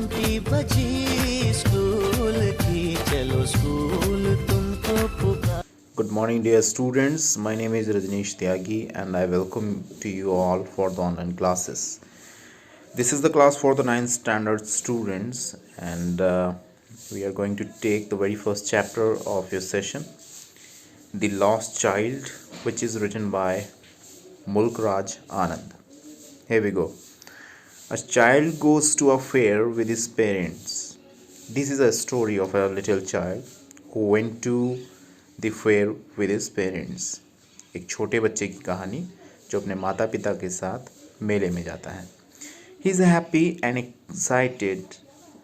घंटी बजी स्कूल की, चलो स्कूल तुमको पुकार। Good morning, dear students. My name is Rajneesh Tyagi, and I welcome to you all for the online classes. This is the class for the 9th standard students, and we are going to take the very first chapter of your session, The Lost Child, which is written by Mulk Raj Anand. Here we go. A child goes to a fair with his parents. This is a story of a little child who went to the fair with his parents. एक छोटे बच्चे की कहानी जो अपने माता पिता के साथ मेले में जाता है. He is happy and excited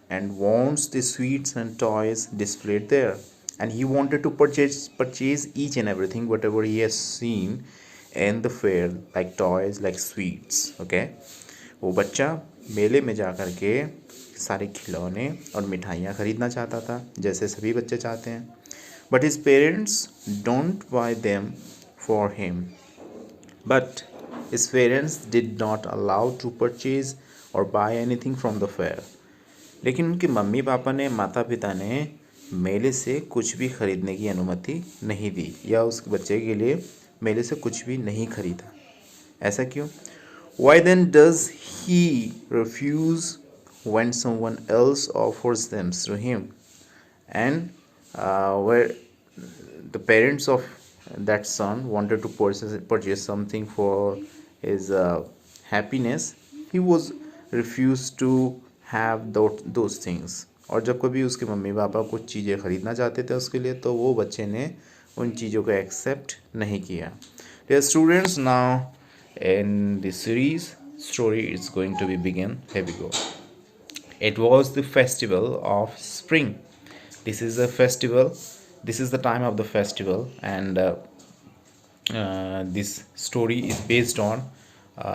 and wants the sweets and toys displayed there. And he wanted to purchase each and everything whatever he has seen in the fair, like toys, like sweets. Okay. वो बच्चा मेले में जा कर के सारे खिलौने और मिठाइयाँ ख़रीदना चाहता था, जैसे सभी बच्चे चाहते हैं. But his parents don't buy them for him. But his parents did not allow to purchase or buy anything from the fair. लेकिन उनके मम्मी पापा ने, माता पिता ने मेले से कुछ भी ख़रीदने की अनुमति नहीं दी, या उस बच्चे के लिए मेले से कुछ भी नहीं ख़रीदा. ऐसा क्यों? Why then does he refuse when someone else offers them to him? And where the parents of that son wanted to purchase something for his happiness, he was refused to have those things. और जब कभी उसके mummy papa कुछ चीज़ें ख़रीदना चाहते थे उसके लिए, तो वो बच्चे ने उन चीज़ों को एक्सेप्ट नहीं किया. Dear students, now in this series story is going to be begin. Here we go. It was the festival of spring. This is a festival, this is the time of the festival, and this story is based on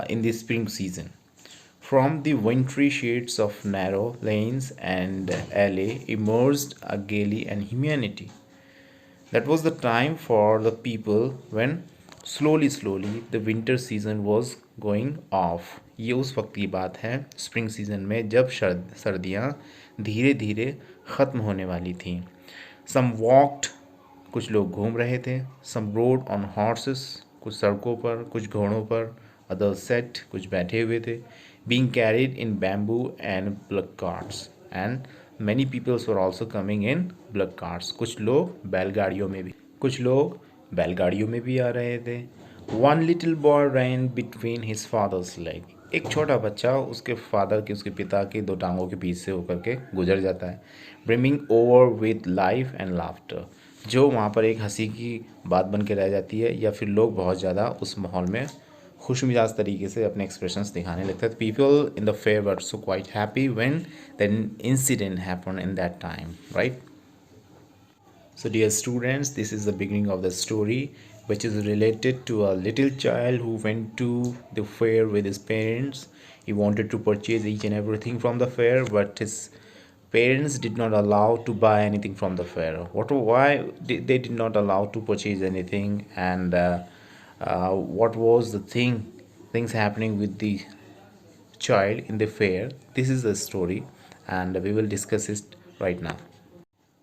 in the spring season. From the wintry shades of narrow lanes and alley emerged a gaiety and humanity. That was the time for the people when slowly the winter season was going off. ये उस वक्त की बात है spring season में, जब सर्दियाँ धीरे धीरे ख़त्म होने वाली थीं. Some walked, कुछ लोग घूम रहे थे. Some rode on horses, कुछ सड़कों पर, कुछ घोड़ों पर. Others sat, कुछ बैठे हुए थे. Being carried in bamboo and bullock carts. And many people were also coming in bullock carts. कुछ लोग बैलगाड़ियों में भी आ रहे थे. One little boy ran between his father's leg. एक छोटा बच्चा उसके पिता के दो टांगों के बीच से होकर के गुजर जाता है. Brimming over with life and laughter. जो वहाँ पर एक हंसी की बात बन के रह जाती है, या फिर लोग बहुत ज़्यादा उस माहौल में खुश मिजाज तरीके से अपने एक्सप्रेशंस दिखाने लगते हैं. People in the fair were so quite happy when the incident happened in that time, right? So dear students, this is the beginning of the story, which is related to a little child who went to the fair with his parents. He wanted to purchase each and everything from the fair, but his parents did not allow to buy anything from the fair. Why they did not allow to purchase anything, and what was the things happening with the child in the fair? This is the story, and we will discuss it right now.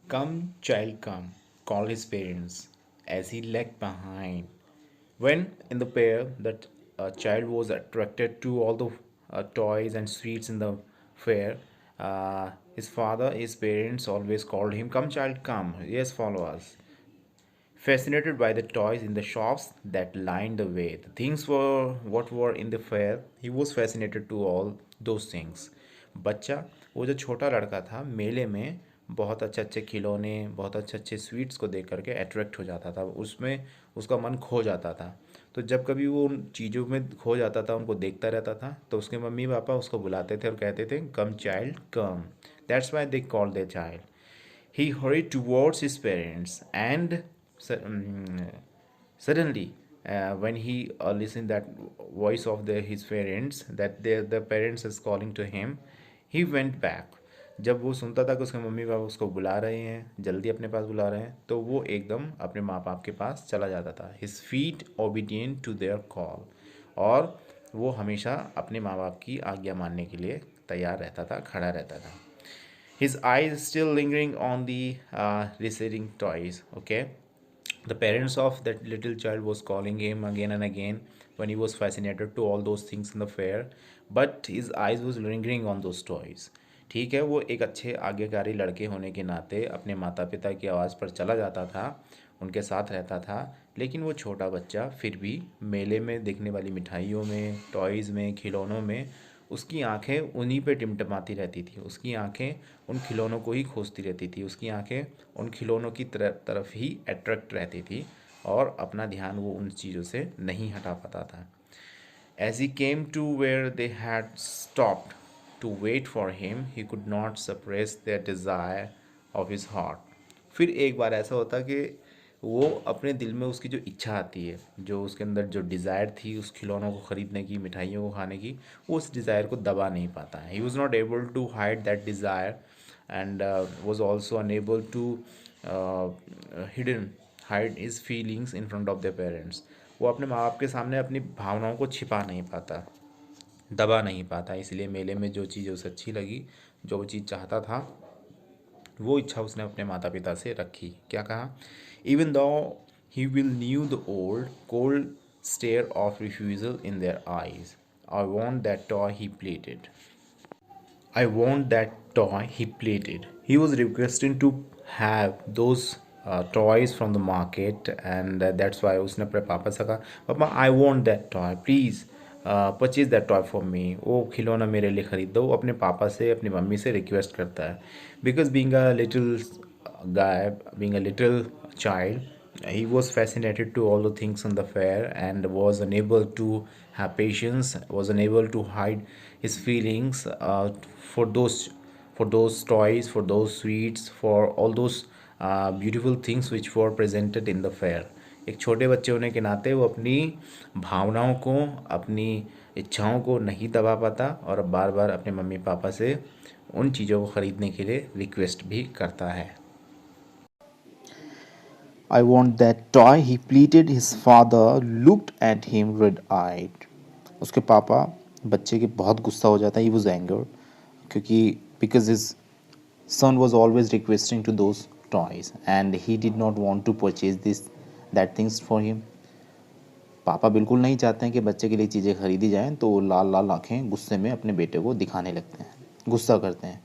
Come, child, come, called his parents as he lagged behind. When in the fair, that child was attracted to all the toys and sweets in the fair, his parents always called him, "Come, child, come, yes, follow us." Fascinated by the toys in the shops that lined the way, the things were what were in the fair, he was fascinated to all those things. बच्चा, वो जो छोटा लड़का था, मेले में बहुत अच्छे अच्छे खिलौने, बहुत अच्छे अच्छे स्वीट्स को देख करके अट्रैक्ट हो जाता था, उसमें उसका मन खो जाता था. तो जब कभी वो उन चीज़ों में खो जाता था, उनको देखता रहता था, तो उसके मम्मी पापा उसको बुलाते थे और कहते थे, "come child come." That's why they call the child. He hurried towards his parents, and suddenly, when he listened that voice of his parents, that the parents is calling to him, he went back. जब वो सुनता था कि उसके mummy papa उसको बुला रहे हैं, जल्दी अपने पास बुला रहे हैं, तो वो एकदम अपने माँ बाप के पास चला जाता था. His feet obedient to their call. और वो हमेशा अपने माँ बाप की आज्ञा मानने के लिए तैयार रहता था, खड़ा रहता था. His eyes still lingering on the receding toys. Okay, the parents of that little child was calling him again and again when he was fascinated to all those things in the fair, but his eyes was lingering on those toys. ठीक है, वो एक अच्छे आज्ञाकारी लड़के होने के नाते अपने माता पिता की आवाज़ पर चला जाता था, उनके साथ रहता था, लेकिन वो छोटा बच्चा फिर भी मेले में दिखने वाली मिठाइयों में, टॉयज़ में, खिलौनों में उसकी आंखें उन्हीं पे टिमटिमाती रहती थी। उसकी आंखें उन खिलौनों को ही खोजती रहती थी। उसकी आंखें उन खिलौनों की तरफ ही अट्रैक्ट रहती थी और अपना ध्यान वो उन चीज़ों से नहीं हटा पाता था। As he came to where they had stopped to wait for him, he could not suppress the desire of his heart. फिर एक बार ऐसा होता कि वो अपने दिल में उसकी जो इच्छा आती है, जो उसके अंदर जो डिज़ायर थी उस खिलौनों को ख़रीदने की, मिठाइयों को खाने की, वो उस डिज़ायर को दबा नहीं पाता है। He was not able to hide that desire and was also unable to hidden hide his feelings in front of the parents. वो अपने माँ बाप के सामने अपनी भावनाओं को छिपा नहीं पाता, दबा नहीं पाता। इसलिए मेले में जो चीज़ उसे अच्छी लगी, जो वो चीज़ चाहता था, वो इच्छा उसने अपने माता पिता से रखी। क्या कहा? Even though he will knew the old cold stare of refusal in their eyes, I want that toy he pleaded, I want that toy, he pleaded. He was requesting to have those toys from the market, and that's why उसने अपने पापा से कहा, पापा I want that toy, please purchase that toy for me. वो खिलौना मेरे लिए ख़रीद दो। वो अपने पापा से, अपनी मम्मी से रिक्वेस्ट करता है। Because being a little guy, being a little child, he was fascinated to all the things on the fair and was unable to have patience, was unable to hide his feelings for those toys, for those sweets, for all those beautiful things which were presented in the fair. एक छोटे बच्चे होने के नाते वो अपनी भावनाओं को, अपनी इच्छाओं को नहीं दबा पाता और बार बार अपने मम्मी पापा से उन चीज़ों को ख़रीदने के लिए रिक्वेस्ट भी करता है। I want that toy, he pleaded. His father looked at him red-eyed. उसके पापा बच्चे के बहुत गुस्सा हो जाता है। He was angered क्योंकि because his son was always requesting to those toys and he did not want to purchase that things for him. पापा बिल्कुल नहीं चाहते हैं कि बच्चे के लिए चीज़ें खरीदी जाएं, तो लाल लाल आँखें गुस्से में अपने बेटे को दिखाने लगते हैं, गुस्सा करते हैं।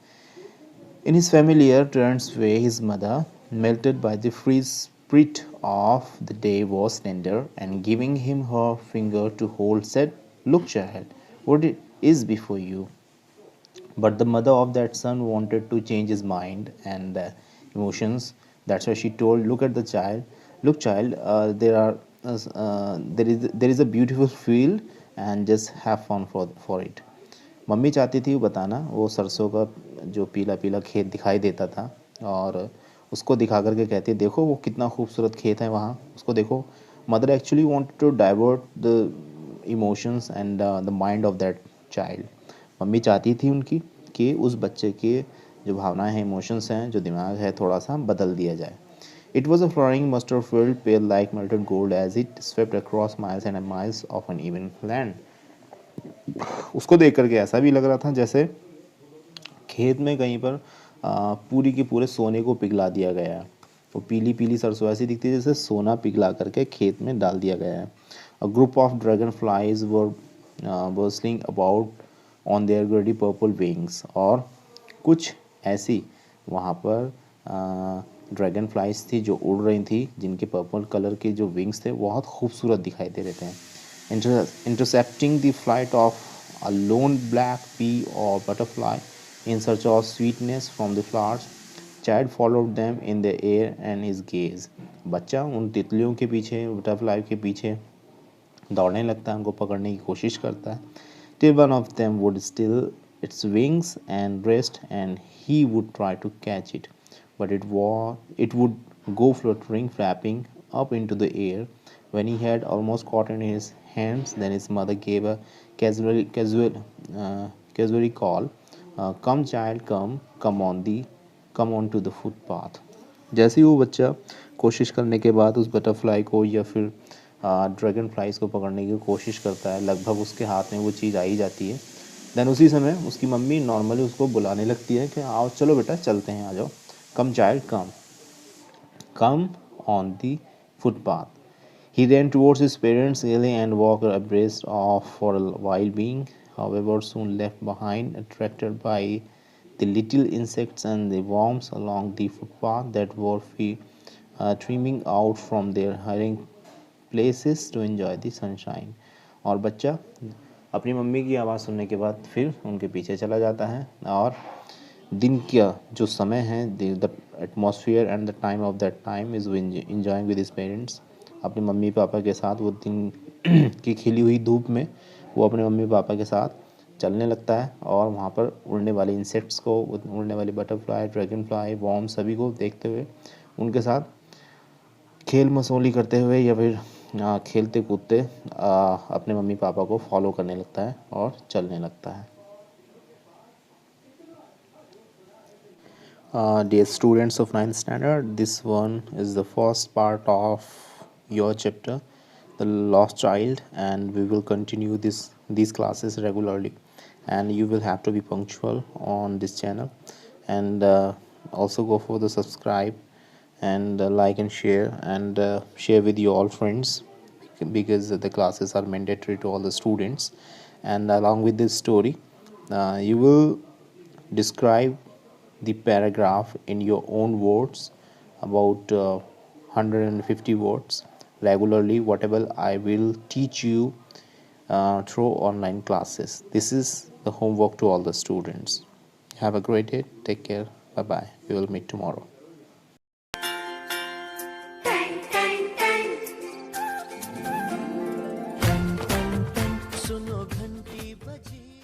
In his familiar turns way, his mother, melted by the free spirit of the day, was tender, and giving him her finger to hold, said, "Look, child, what it is before you." But the mother of that son wanted to change his mind and emotions. That's why she told, "Look at the child. Look, child, there is a beautiful field, and just have fun for it." Mummy चाहती थी वो बताना, वो सरसों का जो पीला पीला खेत दिखाई देता था और उसको दिखा करके कहती है, देखो वो कितना खूबसूरत खेत है वहाँ, उसको देखो। Mother actually wanted to divert the emotions and the mind of that child. Mummy चाहती थी उनकी कि उस बच्चे के जो भावनाएं हैं, इमोशंस हैं, जो दिमाग है, थोड़ा सा बदल दिया जाए। It was a flowering mustard field, pale like melted gold as it swept across miles and miles of uneven land. उसको देख करके ऐसा भी लग रहा था जैसे खेत में कहीं पर पूरी के पूरे सोने को पिघला दिया गया है। वो पीली पीली सरसों ऐसी दिखती है जैसे सोना पिघला करके खेत में डाल दिया गया है। A group of dragonflies were bustling about on their greedy purple wings, और कुछ ऐसी वहाँ पर ड्रैगन फ्लाइज थी जो उड़ रही थी, जिनके पर्पल कलर के जो विंग्स थे बहुत खूबसूरत दिखाई दे रहे थे। Intercepting the flight of a lone black bee or butterfly in search of sweetness from the flowers, child followed them in the air and his gaze. बच्चा उन तितलियों के पीछे, बटरफ्लाई के पीछे दौड़ने लगता है, उनको पकड़ने की कोशिश करता है। Till one of them would still its wings and rest, and he would try to catch it, but it would go fluttering, flapping up into the air. When he had almost caught in his hands, then his mother gave a casual call, "Come, child, come on to the footpath." जैसे ही वो बच्चा कोशिश करने के बाद उस butterfly को या फिर ड्रैगन फ्लाइज को पकड़ने की कोशिश करता है, लगभग उसके हाथ में वो चीज़ आ ही जाती है, देन उसी समय उसकी मम्मी नॉर्मली उसको बुलाने लगती है कि आओ चलो बेटा चलते हैं, आ जाओ, come child come, come on the footpath. He ran towards his parents early and walked abreast of for a while, being, however, soon left behind, attracted by the little insects and the worms along the footpath that were streaming out from their hiding places to enjoy the sunshine. और बच्चा अपनी mummy की आवाज़ सुनने के बाद फिर उनके पीछे चला जाता है, और दिन का जो समय है, the atmosphere and the time of that time is enjoying with his parents. अपने मम्मी पापा के साथ वो दिन की खिली हुई धूप में वो अपने मम्मी पापा के साथ चलने लगता है, और वहाँ पर उड़ने वाले इंसेक्ट्स को, उड़ने वाले बटरफ्लाई, ड्रैगन फ्लाई, वॉर्म सभी को देखते हुए उनके साथ खेल मसौली करते हुए या फिर खेलते कूदते अपने मम्मी पापा को फॉलो करने लगता है और चलने लगता है. Dear students of 9th standard, this one is the first part of your chapter, The Lost Child, and we will continue these classes regularly, and you will have to be punctual on this channel, and also go for the subscribe and like and share with your all friends, because the classes are mandatory to all the students. And along with this story, you will describe the paragraph in your own words, about 150 words regularly, whatever I will teach you through online classes. This is the homework to all the students. Have a great day. Take care. Bye bye. We will meet tomorrow. सुनो घंटी बजी.